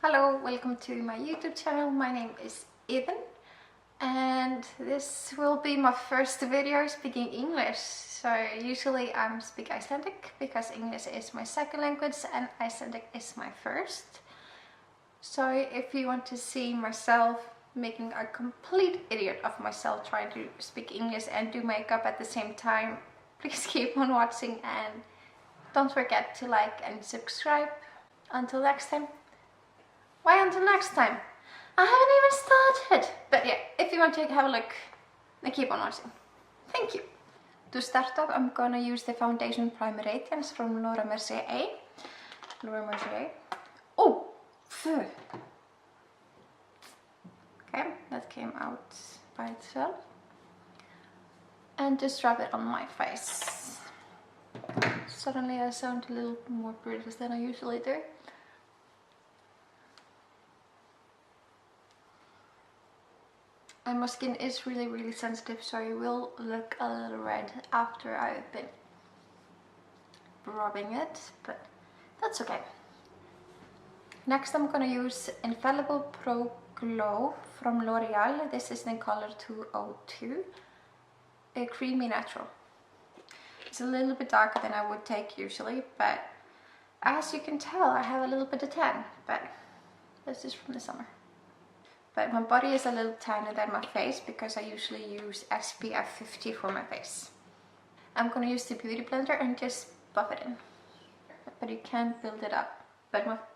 Hello, welcome to my YouTube channel. My name is Iðunn and this will be my first video speaking English. So usually I speak Icelandic because English is my second language and Icelandic is my first. So if you want to see myself making a complete idiot of myself trying to speak English and do makeup at the same time, please keep on watching and don't forget to like and subscribe. Until next time. Why until next time? I haven't even started. But yeah, if you want to have a look, then keep on watching. Thank you. To start off, I'm gonna use the foundation Primer Radiance from Laura Mercier. Oh, phew. Okay, that came out by itself. And just rub it on my face. Suddenly I sound a little more British than I usually do. And my skin is really sensitive, so it will look a little red after I've been rubbing it, but that's okay. Next I'm gonna use Infallible Pro Glow from L'Oreal. This is in color 202, a creamy natural. It's a little bit darker than I would take usually, but as you can tell I have a little bit of tan, but this is from the summer. But my body is a little tanner than my face because I usually use SPF 50 for my face. I'm gonna use the beauty blender and just buff it in. But you can't build it up. But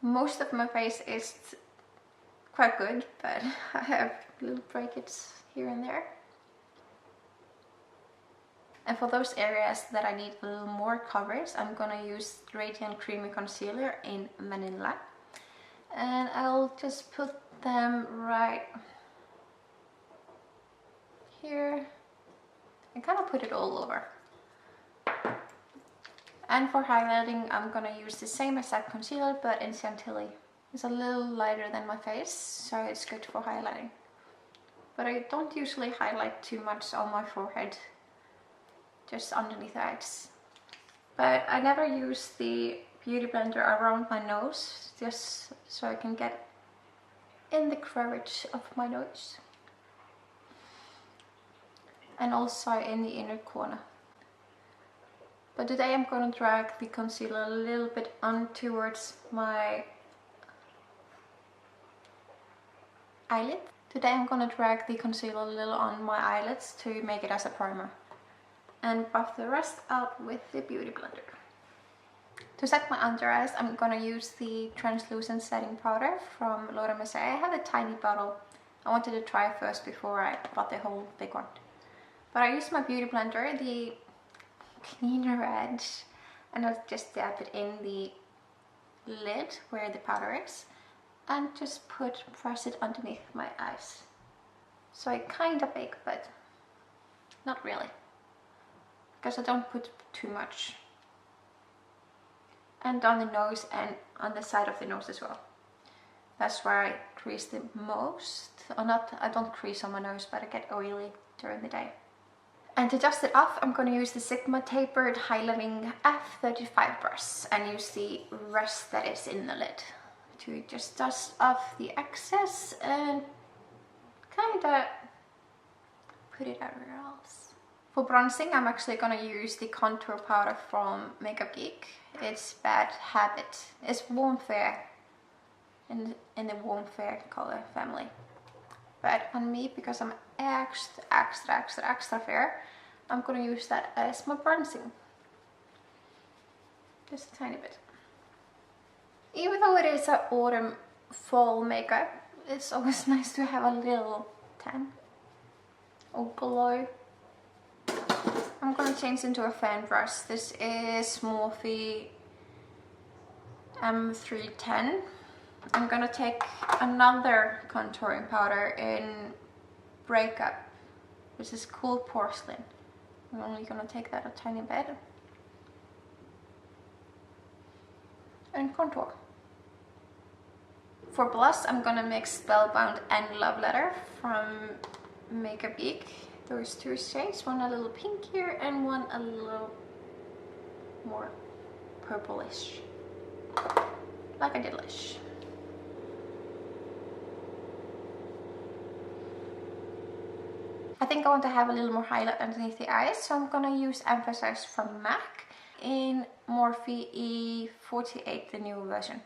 most of my face is quite good, but I have little breakage here and there. And for those areas that I need a little more coverage, I'm gonna use Radiant Creamy Concealer in Vanilla. And I'll just put them right here and kind of put it all over. And for highlighting, I'm gonna use the same exact concealer but in Chantilly. It's a little lighter than my face, so it's good for highlighting. But I don't usually highlight too much on my forehead, just underneath the eyes. But I never use the beauty blender around my nose, just so I can get in the crevice of my nose. And also in the inner corner. But today I'm going to drag the concealer a little bit on towards my eyelid. Today I'm going to drag the concealer a little on my eyelids to make it as a primer. And buff the rest out with the beauty blender. To set my under eyes, I'm gonna use the translucent setting powder from Laura Mercier. I have a tiny bottle. I wanted to try first before I bought the whole big one. But I used my beauty blender, the cleaner edge, and I'll just dab it in the lid where the powder is, and just press it underneath my eyes. So I kind of bake, but not really, because I don't put too much. And on the nose and on the side of the nose as well. That's where I crease the most. Or not, I don't crease on my nose, but I get oily during the day. And to dust it off, I'm going to use the Sigma Tapered Highlighting F35 brush and use the rest that is in the lid to just dust off the excess and kind of put it everywhere else. For bronzing, I'm actually going to use the contour powder from Makeup Geek. It's Bad Habit. It's Warm Fair in the Warm Fair color family. But on me, because I'm extra fair, I'm going to use that as my bronzing. Just a tiny bit. Even though it is an autumn fall makeup, it's always nice to have a little tan or glow. I'm going to change into a fan brush. This is Morphe M310. I'm going to take another contouring powder in Breakup, which is Cool Porcelain. I'm only going to take that a tiny bit and contour. For blush, I'm going to mix Spellbound and Love Letter from Makeup Geek. Those two shades, one a little pinkier and one a little more purplish, like a delish. I think I want to have a little more highlight underneath the eyes, so I'm gonna use Emphasize from MAC in Morphe E48, the new version.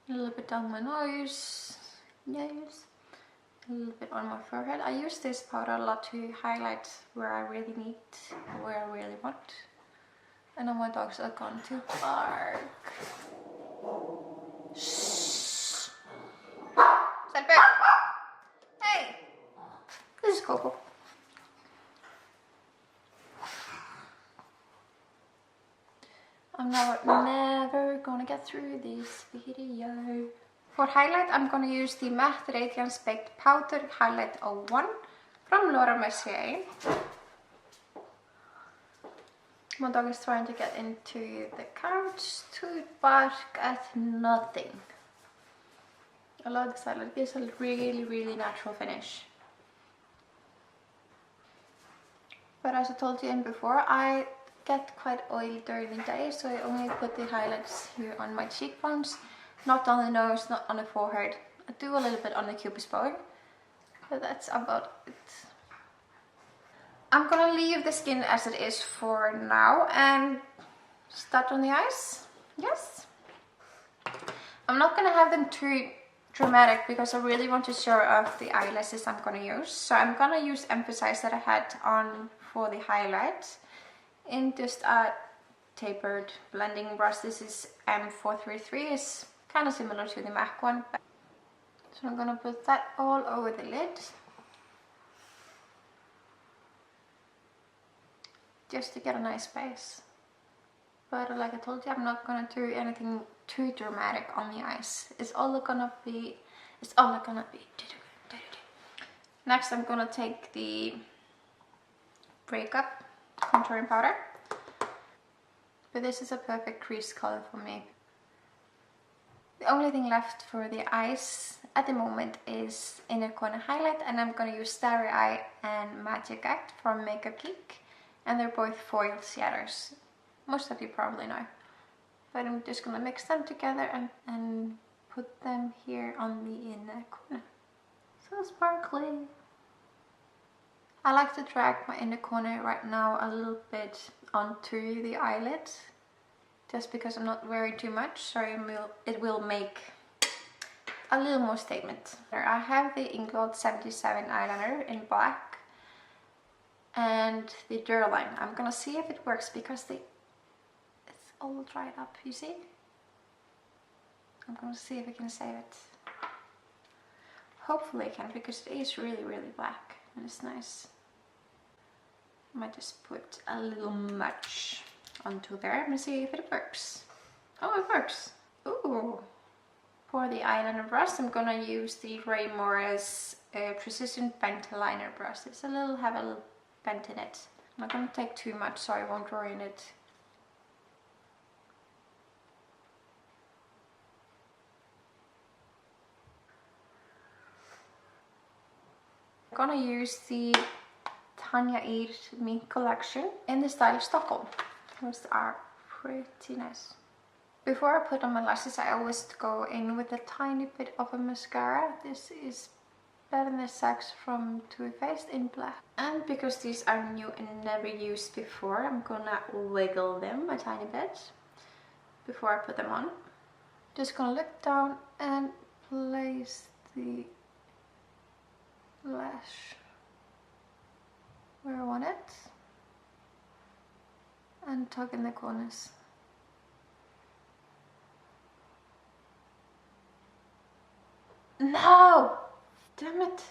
A little bit down my nose, yes, a little bit on my forehead. I use this powder a lot to highlight where I really need, where I really want. And now my dogs are gone to bark. Shh. Stand back. Hey, this is Coco. I'm never gonna get through this video. For highlight, I'm gonna use the Matte Radiance Baked Powder Highlight 01 from Laura Mercier. My dog is trying to get into the couch to bark at nothing. I love this highlight. It gives a really natural finish. But as I told you in before, I get quite oily during the day, so I only put the highlights here on my cheekbones, not on the nose, not on the forehead. I do a little bit on the cupid's bow, but that's about it. I'm gonna leave the skin as it is for now and start on the eyes. Yes. I'm not gonna have them too dramatic because I really want to show off the eyelashes I'm gonna use. So I'm gonna use Emphasize that I had on for the highlight in just a tapered blending brush. This is M433. It's kind of similar to the MAC one. So I'm gonna put that all over the lid, just to get a nice base. But like I told you, I'm not gonna do anything too dramatic on the eyes. It's all gonna be. Next, I'm gonna take the Breakup contouring powder. But this is a perfect crease color for me. The only thing left for the eyes at the moment is inner corner highlight, and I'm gonna use Starry Eye and Magic Act from Makeup Geek. And they're both foil shadows. Most of you probably know. But I'm just gonna mix them together and put them here on the inner corner. So sparkly. I like to drag my inner corner right now a little bit onto the eyelid, just because I'm not wearing too much, so it will make a little more statement. I have the Inglot 77 eyeliner in black and the Duraline. I'm gonna see if it works because it's all dried up, you see? I'm gonna see if I can save it. Hopefully I can, because it is really black and it's nice. I might just put a little much onto there and see if it works. Oh, it works. Ooh. For the eyeliner brush, I'm gonna use the Ray Morris Precision Bent Liner brush. It's have a little bent in it. I'm not gonna take too much so I won't ruin it. I'm gonna use the Tanya Eid Mink collection in the style Stockholm. Those are pretty nice. Before I put on my lashes, I always go in with a tiny bit of a mascara. This is Better Sex from Too Faced in black. And because these are new and never used before, I'm gonna wiggle them a tiny bit before I put them on. Just gonna look down and place the lash where I want it and tuck in the corners. No! Damn it!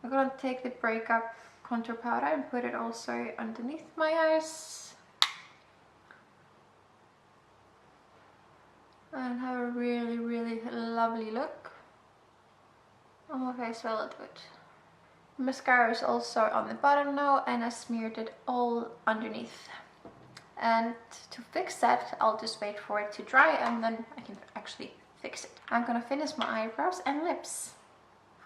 I'm gonna take the Breakup contour powder and put it also underneath my eyes and have a really lovely look on my face while I do it. Mascara is also on the bottom now, and I smeared it all underneath. And to fix that, I'll just wait for it to dry and then I can actually fix it. I'm gonna finish my eyebrows and lips.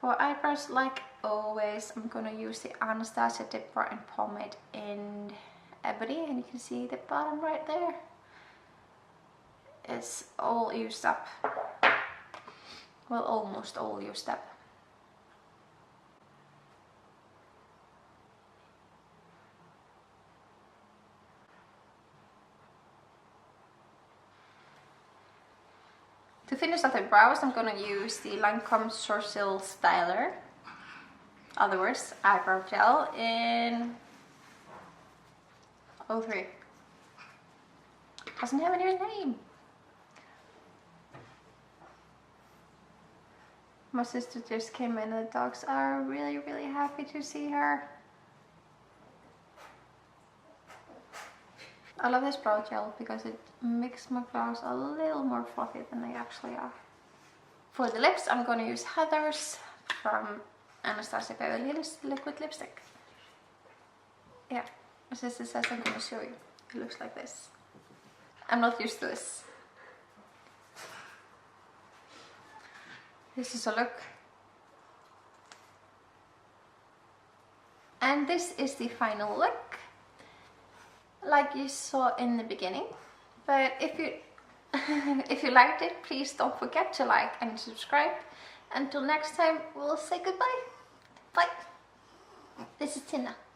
For eyebrows, like always, I'm gonna use the Anastasia Dip Bar and Pomade in Ebony, and you can see the bottom right there. It's all used up. well, almost all used up. To finish off the brows, I'm gonna use the Lancome Sourcil Styler, otherwise eyebrow gel, in 03. Doesn't have any name. My sister just came in and the dogs are really, really happy to see her. I love this brow gel because it makes my brows a little more fluffy than they actually are. For the lips, I'm going to use Heather's from Anastasia Beverly Hills liquid lipstick. Yeah, my sister says I'm going to show you. It looks like this. I'm not used to this. This is a look. And this is the final look, like you saw in the beginning. But if you if you liked it, please don't forget to like and subscribe. Until next time, we'll say goodbye. Bye. This is Tina.